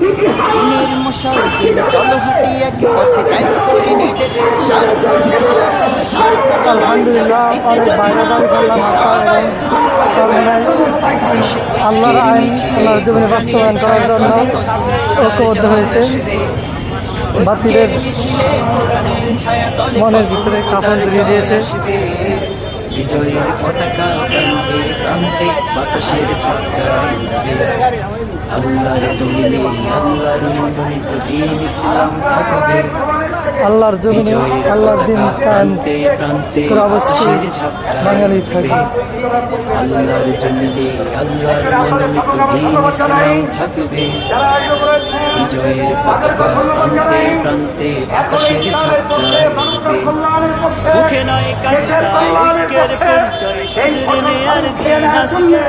দিনের মশাল জেলে চলো হাঁটি এক পথে, ত্যাগ করি নিজেদের স্বার্থ আলহামদুলিল্লাহ অনেক বাইরে দাবি করলাম আল্লাহর আইন আল্লাহর জীবনে বাস্তবায়ন করার জন্য ঐক্যবদ্ধ হয়েছে। বাতিলের মনের ভিতরে কাপড় জড়িয়ে দিয়েছে। বিজয়ের পতাকা প্রান্তে প্রান্তে বাতাসের ছক্কায় আল্লাহর জমিনে আল্লাহর মনোনীত দ্বীন ইসলাম থাকবে। আল্লাহর জমিনে আল্লাহর দিন কায়েম প্রান্তে অবশ্যই বাঙালি থাকবে। আল্লাহর জমিনে আল্লাহর মনোনীত দ্বীন ইসলাম থাকবে। বিজয়ের পতাকা প্রান্তে প্রান্তে বাতাসের ছক্কায় মুখে নয় কাজে চাই ঐক্যের পরিচয়, শুধরে আর দিন আজকে।